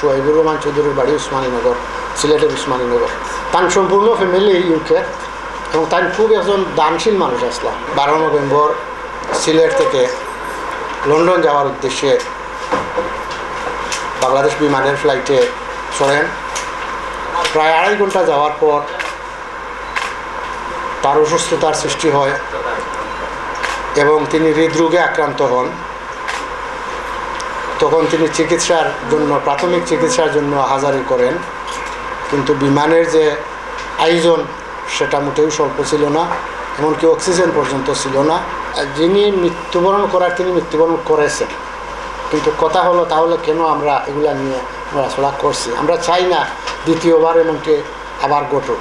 সোহাইবুর রহমান চৌধুরীর বাড়ি উসমানীনগর, সিলেটের উসমানীনগর। তার সম্পূর্ণ ফ্যামিলি ইউকে, এবং তার খুব একজন দানশীল মানুষ আসলাম। 12 নভেম্বর সিলেট থেকে লন্ডন যাওয়ার উদ্দেশ্যে বাংলাদেশ বিমানের ফ্লাইটে চড়েন। প্রায় 2.5 ঘন্টা যাওয়ার পর তার অসুস্থতার সৃষ্টি হয় এবং তিনি হৃদরোগে আক্রান্ত হন। তখন তিনি চিকিৎসার জন্য, প্রাথমিক চিকিৎসার জন্য হাজারি করেন, কিন্তু বিমানের যে আয়োজন সেটা মোটেও স্বল্প ছিল না, এমনকি অক্সিজেন পর্যন্ত ছিল না। যিনি মৃত্যুবরণ করার, তিনি মৃত্যুবরণ করেছেন, কিন্তু কথা হলো তাহলে কেন আমরা এগুলা নিয়ে নড়াচড়া করছি? আমরা চাই না দ্বিতীয়বার এমনকি আবার ঘটুক,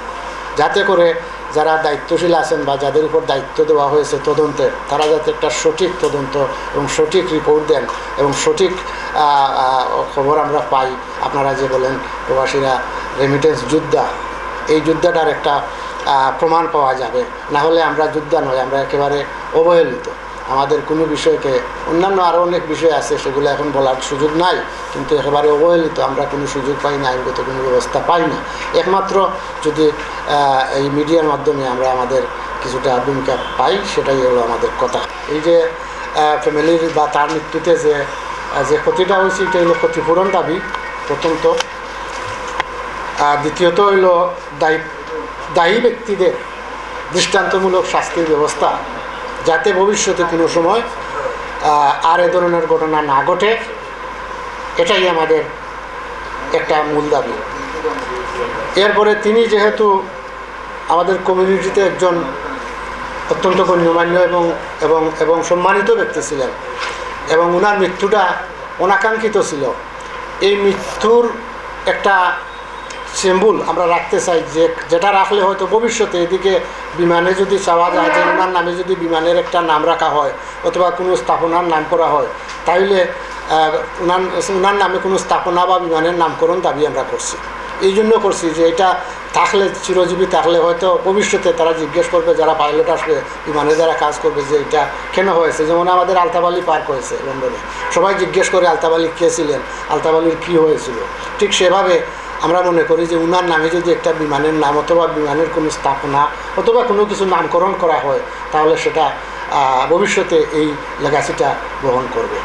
যাতে করে যারা দায়িত্বশীল আছেন বা যাদের উপর দায়িত্ব দেওয়া হয়েছে তদন্তের, তারা যাতে একটা সঠিক তদন্ত এবং সঠিক রিপোর্ট দেন এবং সঠিক খবর আমরা পাই। আপনারা যে বলেন প্রবাসীরা রেমিটেন্স যোদ্ধা, এই যোদ্ধাটার একটা প্রমাণ পাওয়া যাবে, না হলে আমরা যোদ্ধা নয়, আমরা একেবারে অবহেলিত। আমাদের কোনো বিষয়কে, অন্যান্য আরও অনেক বিষয় আছে সেগুলো এখন বলার সুযোগ নাই, কিন্তু একেবারে অবহেলিত, আমরা কোনো সুযোগ পাই না, আইনগত কোনো ব্যবস্থা পাই না। একমাত্র যদি এই মিডিয়ার মাধ্যমে আমরা আমাদের কিছুটা ভূমিকা পাই, সেটাই হলো আমাদের কথা। এই যে ফ্যামিলির বা তার মৃত্যুতে যে ক্ষতিটা হয়েছে, এটা হলো ক্ষতিপূরণ দাবি প্রথমত। দ্বিতীয়ত হইল দায়ী ব্যক্তিদের দৃষ্টান্তমূলক শাস্তির ব্যবস্থা, যাতে ভবিষ্যতে কোনো সময় আর এ ধরনের ঘটনা না ঘটে, এটাই আমাদের একটা মূল দাবি। এরপরে তিনি যেহেতু আমাদের কমিউনিটিতে একজন অত্যন্ত গণ্যমান্য এবং সম্মানিত ব্যক্তি ছিলেন, এবং ওনার মৃত্যুটা অনাকাঙ্ক্ষিত ছিল, এই মৃত্যুর একটা সিম্বল আমরা রাখতে চাই, যেটা রাখলে হয়তো ভবিষ্যতে এদিকে বিমানে যদি চাওয়া যায় যে ওনার নামে যদি বিমানের একটা নাম রাখা হয় অথবা কোনো স্থাপনার নাম করা হয়, তাহলে ওনার নামে কোনো স্থাপনা বা বিমানের নামকরণ দাবি আমরা করছি। এই জন্য করছি যে এটা থাকলে, চিরজীবী থাকলে হয়তো ভবিষ্যতে তারা জিজ্ঞেস করবে, যারা পাইলট আসবে, বিমানে যারা কাজ করবে, যে এটা কেন হয়েছে। যেমন আমাদের আলতাফ আলী পার্ক হয়েছে লন্ডনে, সবাই জিজ্ঞেস করে আলতাফ আলী কে ছিলেন, আলতাফ আলীর কী হয়েছিল। ঠিক সেভাবে আমরা মনে করি যে উনার নামে যদি একটা বিমানের নাম অথবা বিমানের কোনো স্থাপনা অথবা কোনো কিছু নামকরণ করা হয়, তাহলে সেটা ভবিষ্যতে এই লেগাসিটা বহন করবে।